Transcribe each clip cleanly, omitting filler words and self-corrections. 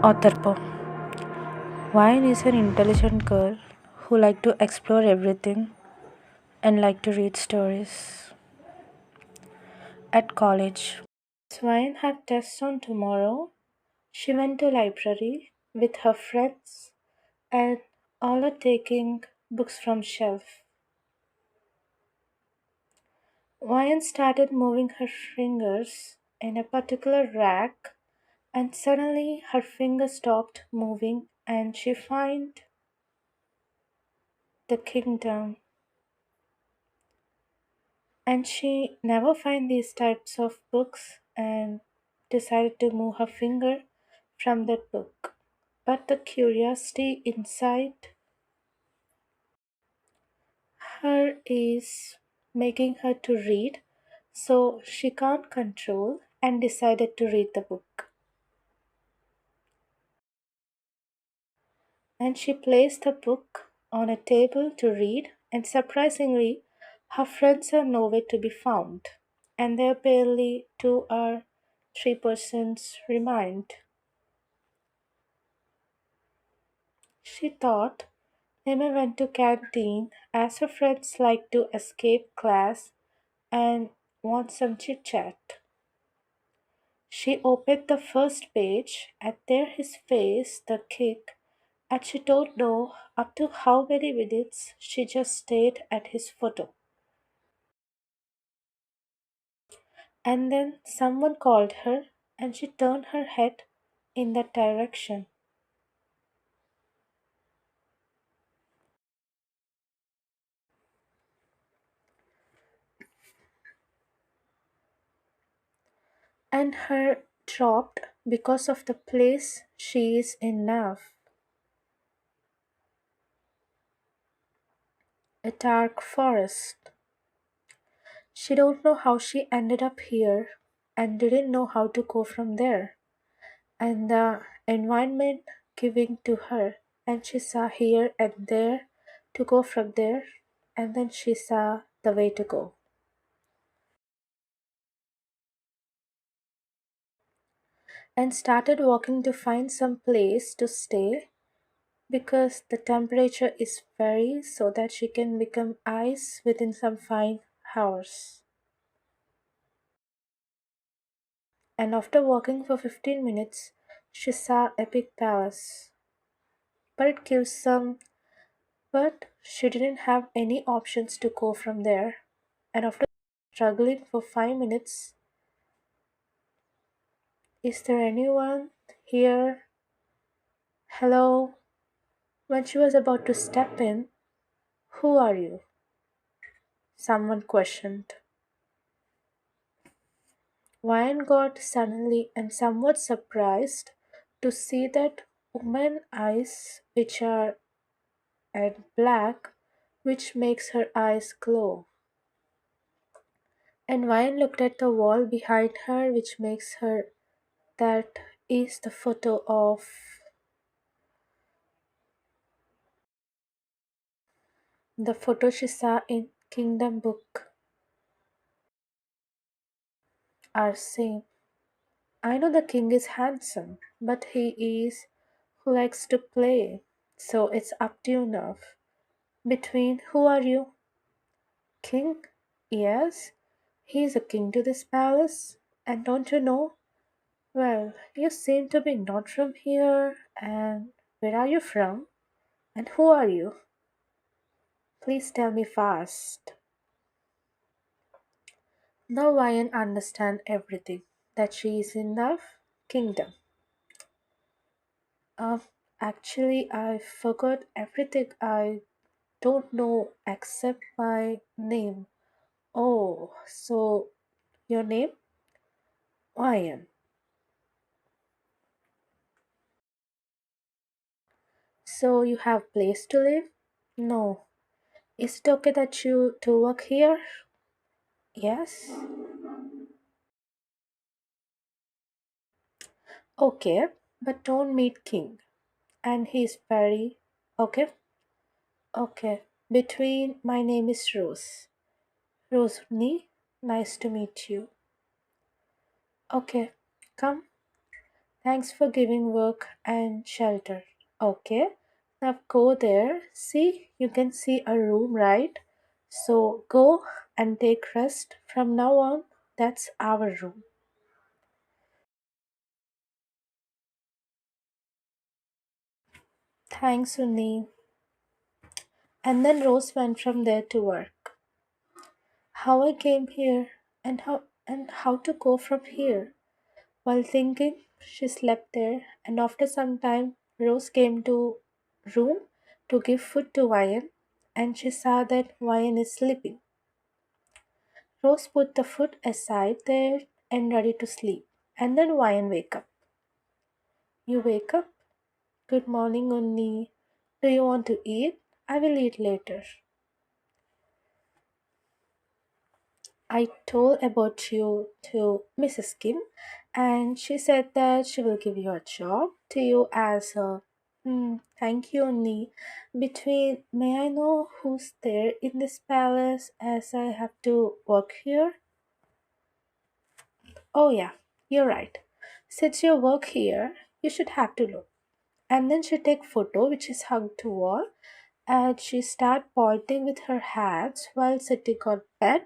Author po. Wine is an intelligent girl who like to explore everything and like to read stories. At college, Swine had tests on tomorrow. She went to library with her friends and all are taking books from shelf. Wine started moving her fingers in a particular rack and suddenly her finger stopped moving and she found the kingdom. And she never find these types of books and decided to move her finger from that book. But the curiosity inside her is making her to read, so she can't control and decided to read the book. And she placed the book on a table to read, and surprisingly, her friends are nowhere to be found, and there are barely 2 or 3 persons remained. She thought they may went to canteen as her friends like to escape class and want some chit chat. She opened the first page and there his face the kick and she don't know up to how many minutes she just stared at his photo. And then someone called her and she turned her head in that direction. And her dropped because of the place she is in now. A dark forest. She don't know how she ended up here and didn't know how to go from there. And the environment giving to her and she saw here and there to go from there and then she saw the way to go and started walking to find some place to stay because the temperature is very so that she can become ice within some fine hours. And after walking for 15 minutes she saw a big palace, but it gives some, but she didn't have any options to go from there. And after struggling for 5 minutes, is there anyone here? Hello? When she was about to step in, who are you? Someone questioned. Wine got suddenly and somewhat surprised to see that woman eyes which are at black, which makes her eyes glow. And Wine looked at the wall behind her, which makes her that is the photo of the photo she saw in Kingdom Book are same. I know the king is handsome, but he is who likes to play. So it's up to you now. Between who are you? King? Yes, he is a king to this palace. And don't you know? Well, you seem to be not from here. And where are you from? And who are you? Please tell me fast. Now I understand everything. That she is in the kingdom. Um, Actually, I forgot everything. I don't know except my name. Oh, so your name? Ryan. So you have place to live? No. Is it okay that you to work here? Yes. Okay, but don't meet King. And he's very okay. Okay. Between my name is Rose. Rosni, nice to meet you. Okay, come. Thanks for giving work and shelter. Okay, now go there. See, you can see a room, right? So go and take rest. From now on, that's our room. Thanks, Unni. And then Rose went from there to work. How I came here and how to go from here. While thinking, she slept there, and after some time, Rose came to room to give food to Ryan, and she saw that Ryan is sleeping. Rose put the food aside there and ready to sleep. And then Ryan wake up. You wake up? Good morning, Unni. Do you want to eat? I will eat later. I told about you to Mrs. Kim, and she said that she will give you a job to you as a. Thank you, Ni. May I know who's there in this palace as I have to work here? Oh, yeah, you're right. Since you work here, you should have to look. And then she take photo which is hugged to wall, and she start pointing with her hands while sitting on bed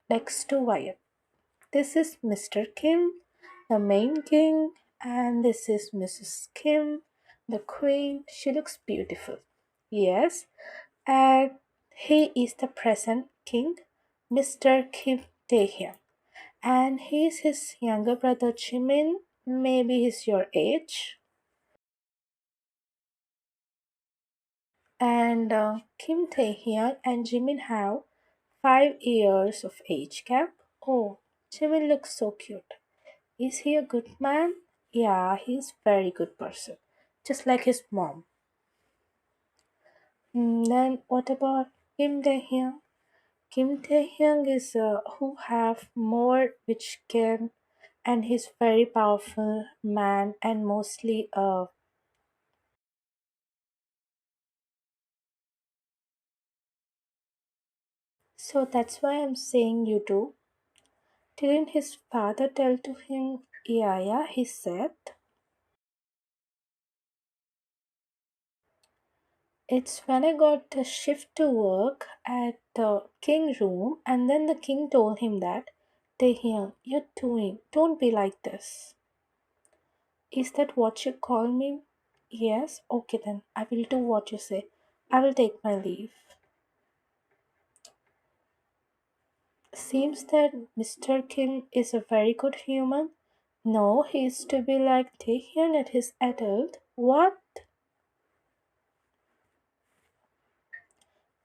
next to Wyatt. This is Mr. Kim, the main king, and this is Mrs. Kim, the queen. She looks beautiful. Yes, and he is the present king, Mr. Kim Taehyung, and he is his younger brother Jimin. Maybe he's your age. And Kim Taehyung and Jimin have 5 years of age gap. Oh, Jimin looks so cute. Is he a good man? Yeah, he's very good person. Just like his mom. Then what about Kim Tae-hyung? Kim Tae-hyung is who have more which can, and he's very powerful man and mostly so that's why I'm saying you do. Didn't his father tell to him? Yeah, yeah, he said. It's when I got the shift to work at the king room, and then the king told him that, Taehyung, you're doing, don't be like this. Is that what you call me? Yes, okay then, I will do what you say. I will take my leave. Seems that Mr. Kim is a very good human. No, he is to be like Taehyung at his adult. What?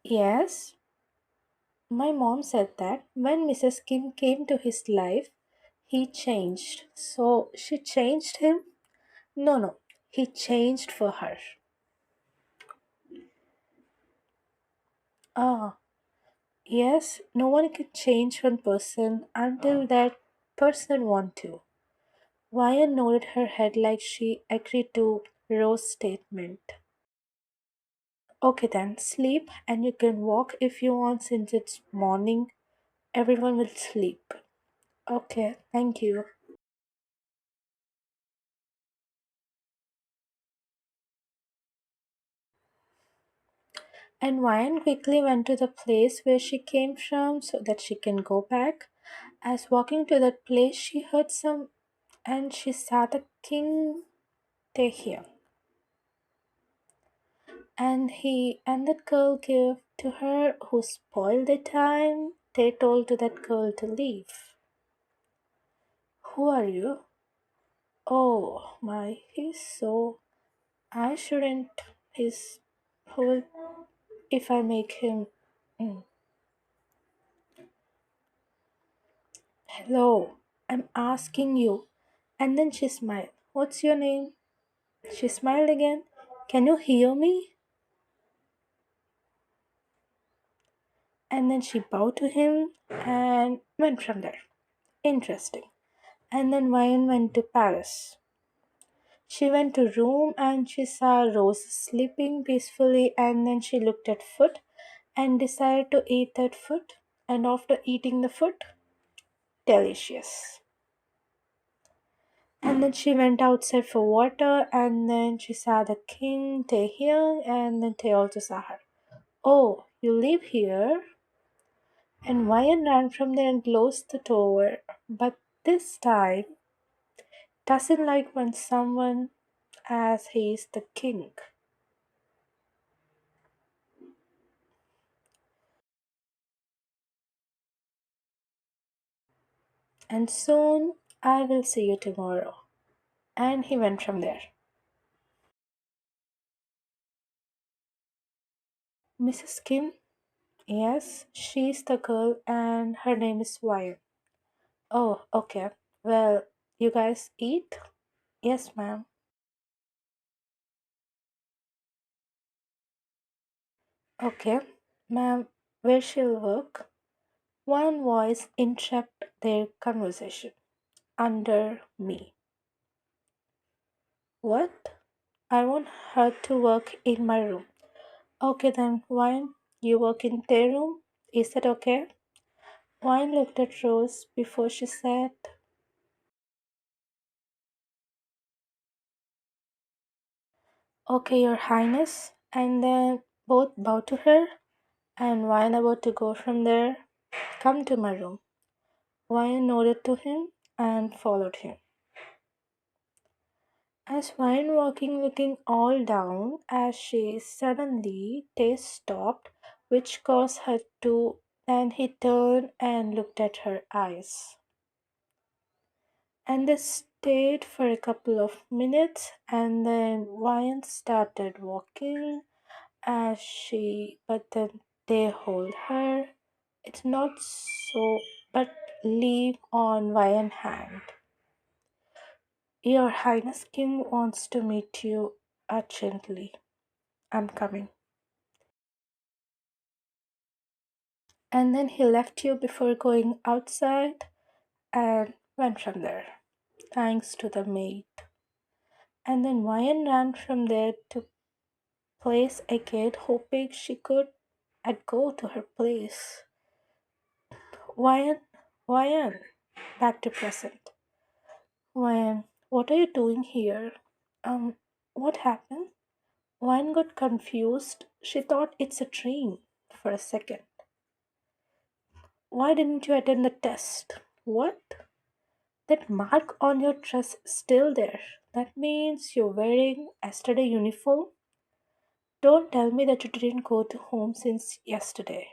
Yes, my mom said that when Mrs. Kim came to his life, he changed. So she changed him? No, no, he changed for her. Ah, yes, no one can change one person until that person want to. Vaya nodded her head like she agreed to Rose's statement. Okay then, sleep and you can walk if you want since it's morning. Everyone will sleep. Okay, thank you. And Ryan quickly went to the place where she came from so that she can go back. As walking to that place, she heard some and she saw the king Taehyung. And that girl gave to her who spoiled the time. They told to that girl to leave. Who are you? Oh my, he's so. I shouldn't. He's. Who will. If I make him. Mm. Hello, I'm asking you. And then she smiled. What's your name? She smiled again. Can you hear me? And then she bowed to him and went from there. Interesting. And then Ryan went to Paris. She went to room and she saw Rose sleeping peacefully, and then she looked at food and decided to eat that food. And after eating the food, delicious. And And then she went outside for water, and then she saw the king, Taehyung, and then Tae also saw her. Oh, you live here? And Ryan ran from there and closed the door. But this time, doesn't like when someone as he is the king. And soon I will see you tomorrow. And he went from there. Mrs. Kim? Yes, she's the girl and her name is Wyatt. Oh, okay. Well, you guys eat? Yes, ma'am. Okay, ma'am, where she'll work? One voice interrupt their conversation. Under me. What? I want her to work in my room. Okay then, Wine, you work in their room? Is that okay? Wine looked at Rose before she said, okay, your highness. And then both bowed to her, and Wine about to go from there. Come to my room. Wine nodded to him and followed him. As Wine walking looking all down, as she suddenly Taste stopped, which caused her to then he turned and looked at her eyes. And they stayed for a couple of minutes and then Wine started walking as she but then they hold her. It's not so but leave on Wine hand. Your Highness King wants to meet you urgently. I'm coming. And then he left you before going outside and went from there, thanks to the maid. And then Ryan ran from there to place a gate, hoping she could and go to her place. Ryan, Ryan, back to present. Ryan, what are you doing here? What happened? Ryan got confused. She thought it's a dream for a second. Why didn't you attend the test? What? That mark on your dress is still there. That means you're wearing yesterday uniform? Don't tell me that you didn't go to home since yesterday.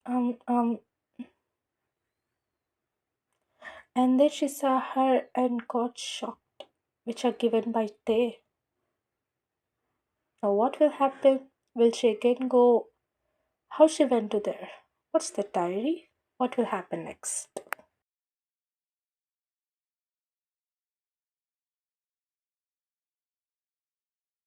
Um, um, and then she saw her and got shocked, which are given by Tay. Now what will happen? Will she again go? How she went to there? What's the diary? What will happen next?